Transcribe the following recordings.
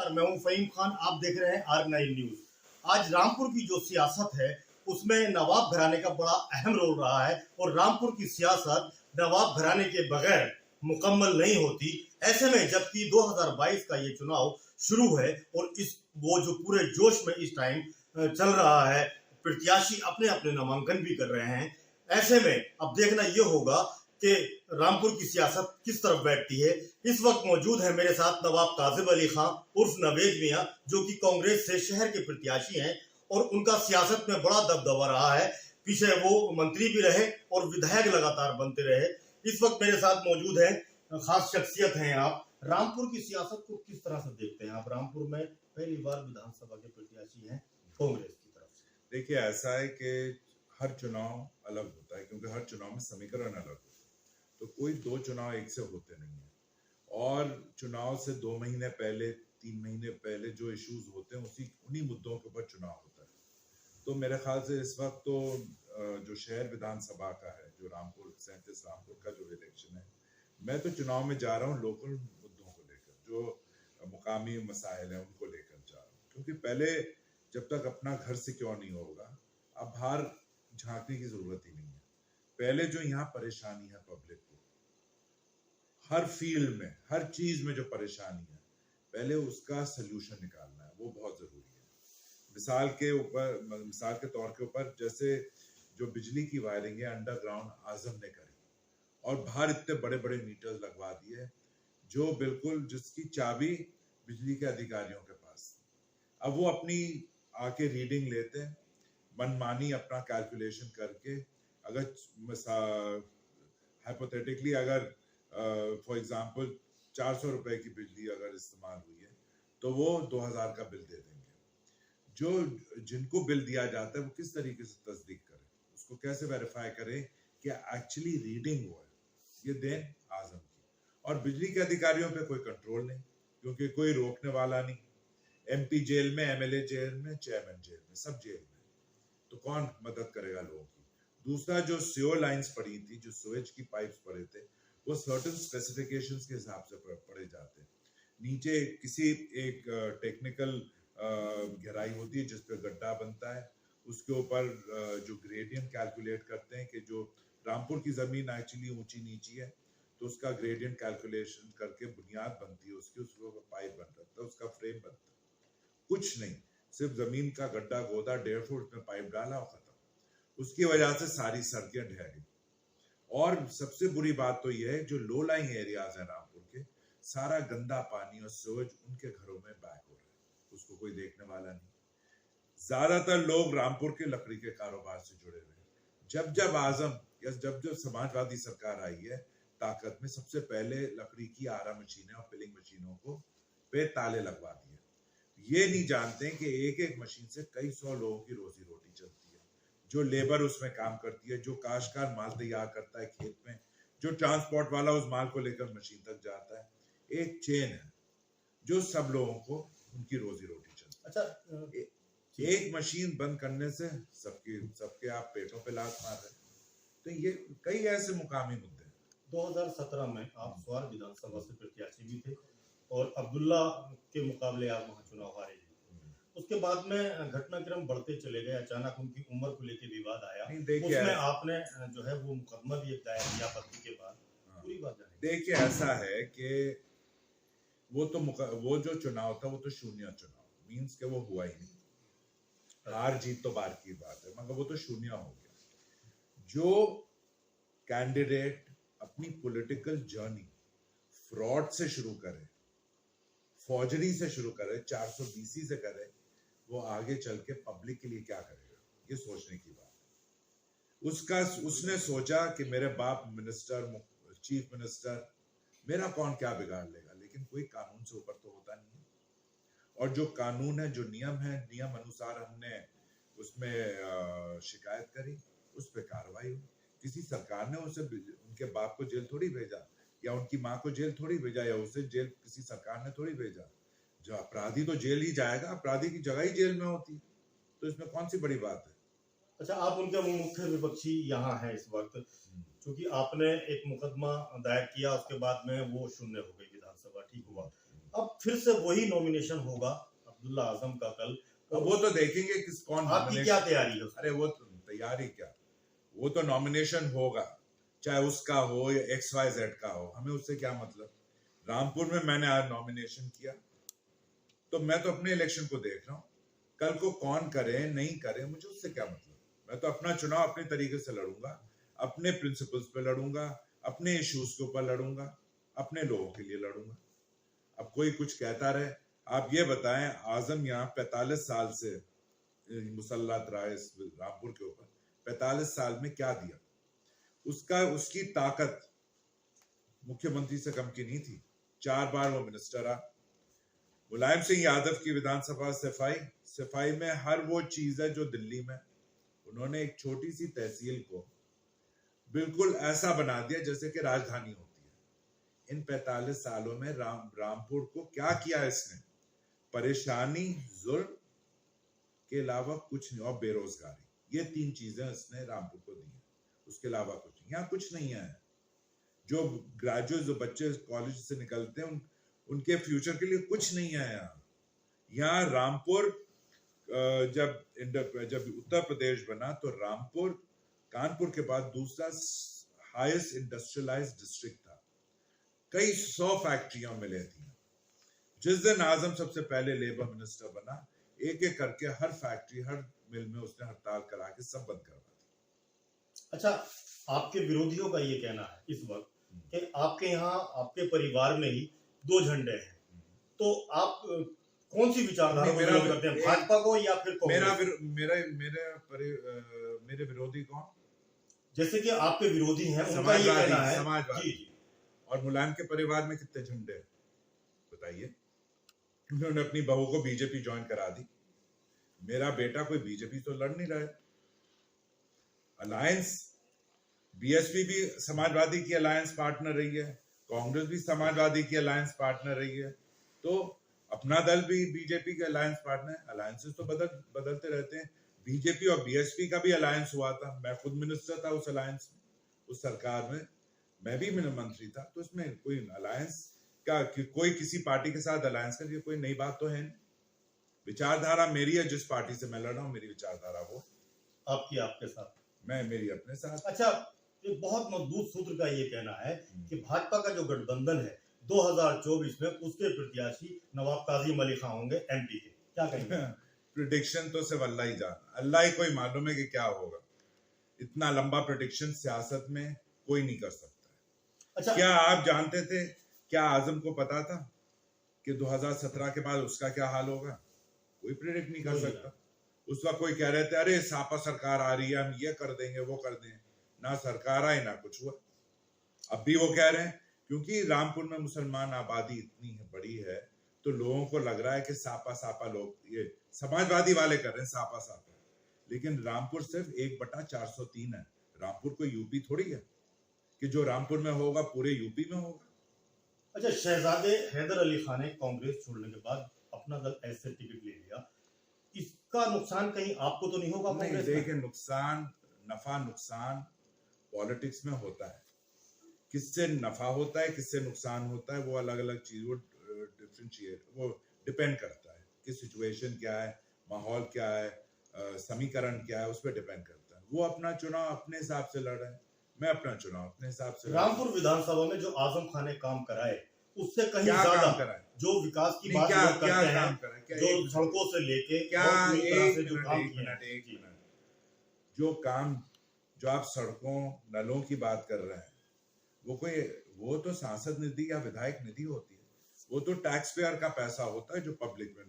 नमस्कार, मैं हूं फहीम खान। आप देख रहे हैं आर9 न्यूज। आज रामपुर की जो सियासत है उसमें नवाब घराने का बड़ा अहम रोल रहा है और रामपुर की सियासत नवाब घराने के बगैर मुकम्मल नहीं होती। ऐसे में जबकि 2022 का ये चुनाव शुरू है और वो जो पूरे जोश में इस टाइम चल रहा है, प्रत्याशी अपने अपने नामांकन भी कर रहे हैं। ऐसे में अब देखना ये होगा कि रामपुर की सियासत किस तरफ बैठती है। इस वक्त मौजूद है मेरे साथ नवाब काजिम अली खां उर्फ नवेद मियां, जो कि कांग्रेस से शहर के प्रत्याशी हैं और उनका सियासत में बड़ा दबदबा रहा है। पीछे वो मंत्री भी रहे और विधायक लगातार बनते रहे। इस वक्त मेरे साथ मौजूद है खास शख्सियत हैं। आप रामपुर की सियासत को किस तरह से देखते हैं? आप रामपुर में पहली बार विधानसभा के प्रत्याशी हैं कांग्रेस की तरफ से। देखिए, ऐसा है कि हर चुनाव अलग होता है, क्योंकि हर चुनाव में समीकरण अलग होता है। तो कोई दो चुनाव एक से होते नहीं है, और चुनाव से 2 महीने पहले 3 महीने पहले जो इश्यूज होते हैं उन्हीं मुद्दों के ऊपर चुनाव होता है। तो मेरे ख्याल से इस वक्त तो जो शहर विधानसभा का है, जो रामपुर 37 रामपुर का जो इलेक्शन है, मैं तो चुनाव में जा रहा हूँ लोकल मुद्दों को लेकर, जो मुकामी मसाइल है उनको लेकर जा रहा हूँ। क्योंकि पहले जब तक अपना घर सिक्योर नहीं होगा, अब बाहर झांकने की जरूरत ही नहीं है। पहले जो यहाँ परेशानी है पब्लिक को, हर फील्ड में हर चीज में जो परेशानी है, पहले उसका सलूशन निकालना है, वो बहुत जरूरी है। मिसाल के तौर के ऊपर, जैसे जो बिजली की वायरिंग है अंडरग्राउंड आजम ने करी, और बाहर इतने बड़े बड़े मीटर्स लगवा दिए, जो बिल्कुल जिसकी चाबी बिजली के अधिकारियों के पास। अब वो अपनी आके रीडिंग लेते हैं, मनमानी अपना कैलकुलेशन करके, अगर हाइपोथेटिकली अगर फॉर एग्जांपल 400 रुपए की बिजली अगर इस्तेमाल हुई है, तो वो 2000 का बिल दे देंगे। जिनको बिल दिया जाता है वो किस तरीके से तस्दीक करें, उसको कैसे वेरीफाई करें कि एक्चुअली रीडिंग वो है, ये देन आजम की। और बिजली के अधिकारियों पे कोई कंट्रोल नहीं, क्योंकि कोई रोकने वाला नहीं। MP जेल में, MLA जेल में, चेयरमैन जेल में, सब जेल में, तो कौन मदद करेगा लोगों की? दूसरा, जो सीवर लाइंस पड़ी थी, जो सुएज की पाइप्स पड़े थे, वो सर्टेन स्पेसिफिकेशंस के हिसाब से पड़े जाते हैं। नीचे किसी एक टेक्निकल गहराई होती है जिस पे गड्ढा बनता है, उसके ऊपर जो ग्रेडियंट कैलकुलेट करते हैं कि जो रामपुर की जमीन एक्चुअली ऊंची नीची है, तो उसका ग्रेडियंट कैलकुलेशन करके बुनियाद बनती है उसके ऊपर पाइप बन जाता है, उसका फ्रेम बनता है। कुछ नहीं, सिर्फ जमीन का गड्ढा खोदा, 1.5 फुट में पाइप डाला और खत्म। उसकी वजह से सारी सड़कें ढह गई। और सबसे बुरी बात तो यह है, जो लो लाइंग एरियाज है रामपुर के, सारा गंदा पानी और सीवेज उनके घरों में बैक हो रहा है, उसको कोई देखने वाला नहीं। ज्यादातर लोग रामपुर के लकड़ी के कारोबार से जुड़े हुए हैं। जब जब आजम या जब जब समाजवादी सरकार आई है ताकत में, सबसे पहले लकड़ी की आरा मशीनें और पिलिंग मशीनों को पे ताले लगवा दिए। ये नहीं जानते कि एक एक मशीन से कई 100 लोगों की रोजी रोटी चलती है, जो लेबर उसमें काम करती है, जो काश्तकार माल तैयार करता है खेत में, जो ट्रांसपोर्ट वाला उस माल को लेकर मशीन तक जाता है। एक चेन है जो सब लोगों को उनकी रोजी रोटी चलती है। अच्छा, एक मशीन बंद करने से सबके आप पेटों पे लात मार रहे हैं। तो ये कई ऐसे मुकामी मुद्दे हैं। 2017 में आप स्वार विधानसभा से प्रत्याशी भी थे और अब्दुल्ला के मुकाबले आप वहां चुनाव हारे भी थे। उसके बाद में घटनाक्रम बढ़ते चले गए, अचानक उनकी उम्र को लेकर विवाद आया, उसमें आपने जो है वो मुकदमा भी दायर किया पति के बाद। पूरी बात जाने। देखिए, ऐसा है कि वो जो चुनाव था वो तो शून्य चुनाव, मींस के वो हुआ ही नहीं। हार जीत तो बार की बात है, मगर वो तो शून्य हो गया। जो कैंडिडेट अपनी पॉलिटिकल जर्नी फ्रॉड से शुरू करे, फौजरी से शुरू करे, 420 से करे, वो आगे चल के पब्लिक के लिए क्या करेगा, ये सोचने की बात है। उसने सोचा कि मेरे बाप मिनिस्टर, चीफ मिनिस्टर, मेरा कौन क्या बिगाड़ लेगा। लेकिन कोई कानून से ऊपर तो होता नहीं है, और जो कानून है, जो नियम है, नियम अनुसार हमने उसमें शिकायत करी, उस पर कार्रवाई हुई। किसी सरकार ने उनके बाप को जेल थोड़ी भेजा, या उनकी माँ को जेल थोड़ी भेजा, या उसे जेल किसी सरकार ने थोड़ी भेजा। जो अपराधी तो जेल ही जाएगा, अपराधी की जगह ही जेल में होती, तो इसमें कौन सी बड़ी बात है। अच्छा, आप उनके मुख्य विपक्षी यहाँ है इस वक्त, क्योंकि आपने एक मुकदमा दायर किया, उसके बाद में वो शून्य हो गई विधानसभा, ठीक हुआ। अब फिर से वही नॉमिनेशन होगा अब्दुल्ला आजम का कल। अब वो तो देखेंगे किस कौन आपकी क्या तैयारी है? अरे वो तो तैयारी क्या, वो तो नॉमिनेशन होगा, चाहे उसका हो या XYZ का हो, हमें उससे क्या मतलब। रामपुर में मैंने आज नॉमिनेशन किया तो मैं तो अपने इलेक्शन को देख रहा हूँ, कल को कौन करे नहीं करे मुझे उससे क्या मतलब। मैं तो अपना चुनाव अपने तरीके से लड़ूंगा, अपने प्रिंसिपल्स पे लड़ूंगा, अपने इश्यूज के ऊपर लड़ूंगा, अपने लोगों के लिए लड़ूंगा। अब कोई कुछ कहता रहे। आप ये बताएं, आजम यहाँ 45 साल से मुसल्लत रहा है इस रामपुर के ऊपर, 45 साल में क्या दिया उसकी ताकत मुख्यमंत्री से कम की नहीं थी। 4 बार वो मिनिस्टर रहा। मुलायम सिंह यादव की विधानसभा सफाई में हर वो चीज है जो दिल्ली में, उन्होंने एक छोटी सी तहसील को बिल्कुल ऐसा बना दिया जैसे कि राजधानी होती है। इन 45 सालों में रामपुर को क्या किया इसने? परेशानी, जुल्म के अलावा कुछ नहीं, और बेरोजगारी, ये 3 चीजें इसने रामपुर को दी है, उसके अलावा कुछ नहीं। यहाँ कुछ नहीं है। जो ग्रेजुएट, जो बच्चे कॉलेज से निकलते हैं उनके फ्यूचर के लिए कुछ नहीं है यहाँ रामपुर जब उत्तर प्रदेश बना तो रामपुर कानपुर के बाद दूसरा हाईएस्ट इंडस्ट्रियलाइज्ड डिस्ट्रिक्ट था। कई 100 फैक्ट्रियां मिले थी। जिस दिन आजम सबसे पहले लेबर मिनिस्टर बना, एक एक करके हर फैक्ट्री, हर मिल में उसने हड़ताल करा के सब बंद करवा दी। अच्छा, आपके विरोधियों का ये कहना है इस वक्त कि आपके यहाँ आपके परिवार में ही 2 झंडे हैं, तो आप कौन सी विचारधारा को विरोध करते हैं, भाजपा को या फिर मेरे विरोधी कौन? जैसे कि आपके विरोधी हैं, उनका ये कहना है समाजवादी। और मुलायम के परिवार में कितने झंडे हैं बताइए? उन्होंने अपनी बहू को बीजेपी ज्वाइन करा दी। मेरा बेटा कोई बीजेपी तो लड़ नहीं रहा है। अलायंस, बीएसपी भी समाजवादी की अलायंस पार्टनर रही है, कांग्रेस भी समाजवादी की अलायंस पार्टनर रही है, तो अपना दल भी बीजेपी के अलायंस पार्टनर है। अलायंसेस तो बदलते रहते हैं। बीजेपी और बीएसपी का भी अलायंस हुआ था, मैं खुद मिनिस्टर था उस अलायंस में, उस सरकार में मैं भी मंत्री था, तो इसमें कोई अलायंस का कोई किसी पार्टी के साथ अलायंस कर कोई नई बात तो है नहीं। विचारधारा मेरी है, जिस पार्टी से मैं लड़ रहा हूँ मेरी विचारधारा वो आपकी आपके साथ, मैं मेरी अपने साथ। अच्छा, एक बहुत मजबूत सूत्र का ये कहना है कि भाजपा का जो गठबंधन है 2024 में उसके प्रत्याशी नवाब काजिम अली खान होंगे एमपी के, क्या कहेंगे? प्रिडिक्शन तो सिर्फ अल्लाह ही जाना, अल्लाह ही कोई मालूम है कि क्या होगा। इतना लंबा प्रिडिक्शन सियासत में कोई नहीं कर सकता है। अच्छा, क्या आप जानते थे, क्या आजम को पता था कि 2017 के बाद उसका क्या हाल होगा? कोई प्रिडिक्ट नहीं कर सकता। उस वक्त कोई कह रहे थे अरे सापा सरकार आ रही है, हम ये कर देंगे वो कर देंगे, ना सरकार आई ना कुछ हुआ। अब भी वो कह रहे हैं, क्योंकि रामपुर में मुसलमान आबादी इतनी बड़ी है तो लोगों को लग रहा है कि सापा लोग, ये समाजवादी वाले कर रहे हैं सापा, लेकिन रामपुर सिर्फ 1/403 है। रामपुर कोई यूपी थोड़ी है कि जो रामपुर में होगा पूरे यूपी में होगा। अच्छा, शहजादे हैदर अली खान ने कांग्रेस छोड़ने के बाद अपना दल ऐसे टिकट ले लिया, इसका नुकसान कहीं आपको तो नहीं होगा? नहीं, देखिए, नुकसान, नफा नुकसान पॉलिटिक्स में होता है। किससे नफा होता है, किससे नुकसान होता है, वो अलग अलग चीज, वो डिफरेंशिएट, वो डिपेंड करता है कि सिचुएशन क्या है, माहौल क्या है, समीकरण क्या है, उस पर डिपेंड करता है। वो अपना चुनाव अपने हिसाब से लड़ रहे हैं, मैं अपना चुनाव अपने हिसाब से। रामपुर विधानसभा में जो आजम खान ने काम कराए उससे कहीं ज्यादा जो विकास की बात करते हैं, जो सड़कों से लेके जो काम, जो आप सड़कों नलों की बात कर रहे हैं, वो तो सांसद निधि या विधायक निधि होती है, वो तो टैक्स पेयर का पैसा होता है जो पब्लिक में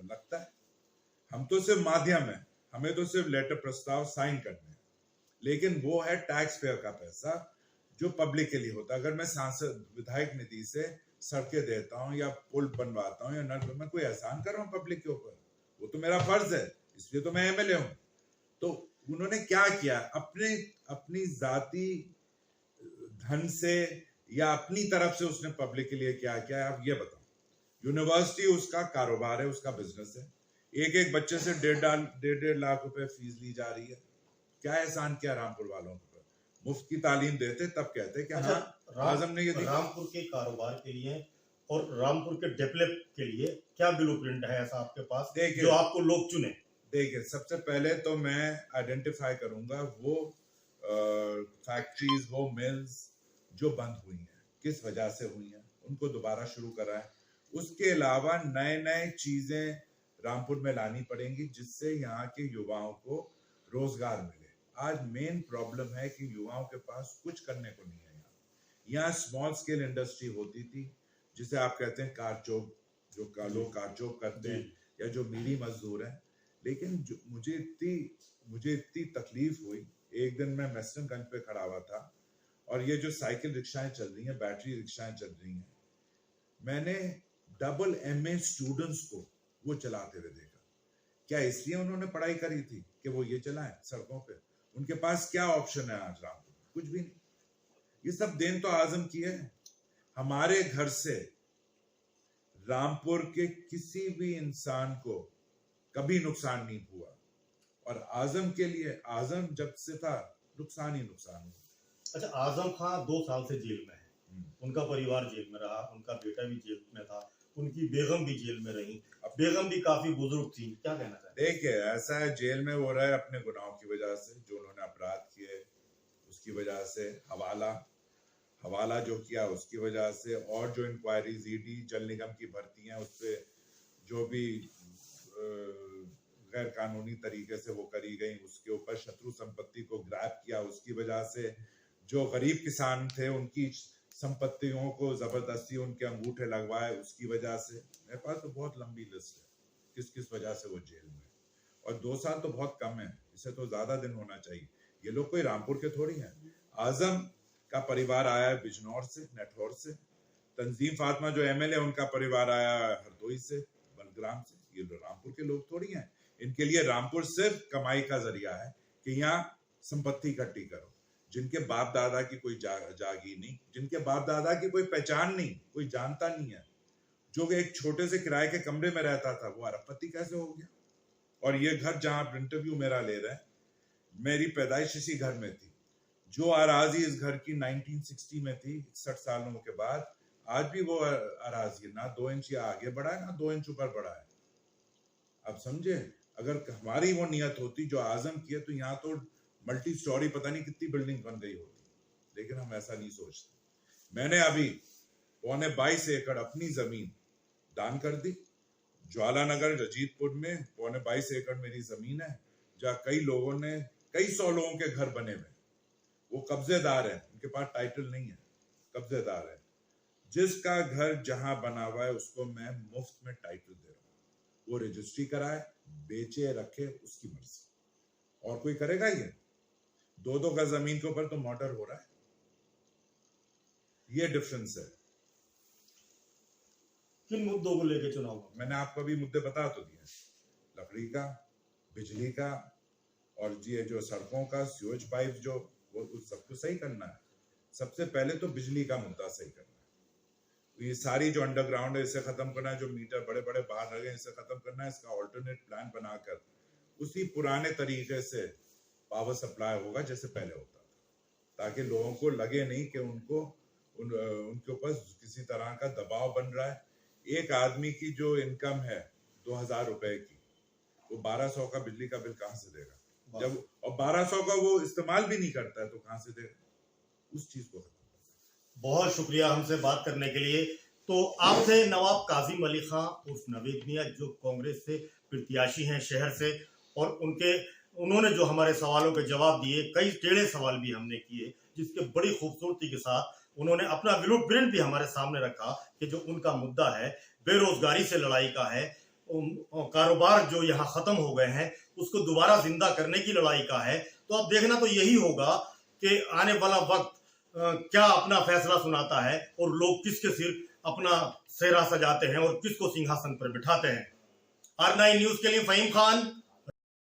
लगता है। हम तो सिर्फ माध्यम है, हमें तो सिर्फ लेटर प्रस्ताव साइन करने हैं, लेकिन वो है टैक्स पेयर का पैसा जो पब्लिक के लिए होता है। अगर मैं सांसद विधायक निधि से सड़कें देता हूँ या पुल बनवाता हूँ या नल, मैं कोई एहसान कर रहा हूँ पब्लिक के ऊपर, वो तो मेरा फर्ज है, इसलिए तो मैं एमएलए हूँ। तो उन्होंने क्या किया, अपनी जाति धन से या अपनी तरफ से उसने पब्लिक के लिए क्या किया, आप ये बताओ। यूनिवर्सिटी उसका कारोबार है, उसका बिजनेस है, एक बच्चे से 1.5 लाख रुपए फीस ली जा रही है। क्या एहसान किया रामपुर वालों पर? मुफ्त की तालीम देते तब कहते कि हाँ, आजम ने ये रामपुर के कारोबार के लिए और रामपुर के डेवलप के लिए क्या ब्लूप्रिंट है ऐसा आपके पास देखिए, जो आपको लोग चुने? देखिए, सबसे पहले तो मैं आइडेंटिफाई करूंगा वो फैक्ट्रीज, वो मिल्स जो बंद हुई हैं, किस वजह से हुई हैं, उनको दोबारा शुरू कराएं। उसके अलावा नए नए चीजें रामपुर में लानी पड़ेंगी जिससे यहाँ के युवाओं को रोजगार मिले। आज मेन प्रॉब्लम है कि युवाओं के पास कुछ करने को नहीं है। यहाँ स्मॉल स्केल इंडस्ट्री होती थी, जिसे आप कहते हैं कारचौक, जो लोग कारचौक करते हैं या जो बीड़ी मजदूर हैं। लेकिन मुझे इतनी तकलीफ हुई, एक दिन मैं मेस्टनगंज पे खड़ा हुआ था और ये जो साइकिल रिक्शाएं चल रही हैं, बैटरी रिक्शाएं चल रही हैं, मैंने डबल MA स्टूडेंट्स को वो चलाते हुए देखा। क्या इसलिए उन्होंने पढ़ाई करी थी कि वो ये चलाएं सड़कों पे? उनके पास क्या ऑप्शन है आज रामपुर? कुछ भी नहीं। ये सब देन तो आजम की है। हमारे घर से रामपुर के किसी भी इंसान को कभी नुकसान नहीं हुआ, और आजम के लिए, आजम जब से था नुकसान ही नुकसान हुआ। अच्छा, आजम खान 2 साल से जेल में है, उनका परिवार जेल में रहा, उनका बेटा भी जेल में था, उनकी बेगम भी जेल में रही। अब बेगम भी काफी बुजुर्ग थी, क्या कहना चाहते हैं? देखिए, ऐसा है, जेल में वो रहे अपने गुनाहों की वजह से, जो उन्होंने अपराध किए उसकी वजह से, हवाला जो किया उसकी वजह से, और जो इंक्वायरीज ED जल निगम की भर्ती है उस पर जो भी गैर कानूनी तरीके से वो करी गई, उसके ऊपर शत्रु संपत्ति को ग्रैब किया उसकी वजह से, जो गरीब किसान थे उनकी संपत्तियों को जबरदस्ती उनके अंगूठे लगवाए उसकी वजह से। मेरे पास तो बहुत लंबी लिस्ट है किस किस वजह से वो जेल में। और 2 साल तो बहुत कम है, इसे तो ज्यादा दिन होना चाहिए। ये लोग कोई रामपुर के थोड़ी हैं। आजम का परिवार आया है बिजनौर से, नेठौर से। तंजीम फातिमा जो MLA, उनका परिवार आया हरदोई से, बलग्राम से। ये रामपुर के लोग थोड़ी हैं। इनके लिए रामपुर सिर्फ कमाई का जरिया है कि यहाँ संपत्ति इकट्ठी करो। जिनके बाप दादा की कोई जागीर नहीं, जिनके बाप दादा की कोई पहचान नहीं, कोई जानता नहीं है, जो एक छोटे से किराए के कमरे में रहता था, वो अरबपति कैसे हो गया? और ये घर जहां आप इंटरव्यू मेरा ले रहे हैं, मेरी पैदाइश इसी घर में थी। जो अराजी इस घर की 1960 में थी, 61 सालों के बाद, आज भी वो अराजी ना 2 इंच या आगे बढ़ा है ना 2 इंच ऊपर बढ़ा है। अब समझे, अगर हमारी वो नियत होती जो आजम की है, तो यहाँ तो मल्टी स्टोरी पता नहीं कितनी बिल्डिंग बन गई होती। लेकिन हम ऐसा नहीं सोचते। मैंने अभी 22 एकड़ अपनी जमीन दान कर दी। ज्वालानगर रजीतपुर में 22 एकड़ मेरी जमीन है, जहाँ कई लोगों ने, कई 100 लोगों के घर बने हुए, वो कब्जेदार है, उनके पास टाइटल नहीं है, कब्जेदार है। जिसका घर जहां बना हुआ है उसको मैं मुफ्त में टाइटल दे रहा हूँ। वो रजिस्ट्री कराए, बेचे, रखे, उसकी मर्जी। और कोई करेगा ये? 2-2 गज जमीन के ऊपर तो मर्डर हो रहा है। ये डिफरेंस है। किन मुद्दों को लेकर चुनाव? मैंने आपको अभी मुद्दे बता तो दिए, लकड़ी का, बिजली का, और ये जो सड़कों का सीवेज पाइप, जो वो सब कुछ सही करना है। सबसे पहले तो बिजली का मुद्दा सही करना है। ये सारी जो अंडरग्राउंड है इसे खत्म करना है, जो मीटर बड़े बड़े बाहर लगे इसे खत्म करना है। इसका ऑल्टरनेट प्लान बनाकर उसी पुराने तरीके से पावर सप्लाई होगा जैसे पहले होता था, ताकि लोगों को लगे नहीं कि उनके ऊपर किसी तरह का दबाव बन रहा है। एक आदमी की जो इनकम है 2000 रुपए की, वो 1200 का बिजली का बिल कहाँ से देगा? जब और 1200 का वो इस्तेमाल भी नहीं करता है तो कहाँ से देगा? उस चीज को खत्म। बहुत शुक्रिया हमसे बात करने के लिए। तो आप थे नवाब काजिम अली खान उर्फ नवीद मियां, जो कांग्रेस से प्रत्याशी हैं शहर से, और उन्होंने जो हमारे सवालों के जवाब दिए, कई टेढ़े सवाल भी हमने किए, जिसके बड़ी खूबसूरती के साथ उन्होंने अपना ब्लूप्रिंट भी हमारे सामने रखा कि जो उनका मुद्दा है बेरोजगारी से लड़ाई का है, कारोबार जो यहाँ खत्म हो गए हैं उसको दोबारा जिंदा करने की लड़ाई का है। तो अब देखना तो यही होगा कि आने वाला वक्त क्या अपना फैसला सुनाता है और लोग किसके सिर अपना सेहरा सजाते हैं और किसको सिंहासन पर बिठाते हैं। R9 न्यूज के लिए फहीम खान,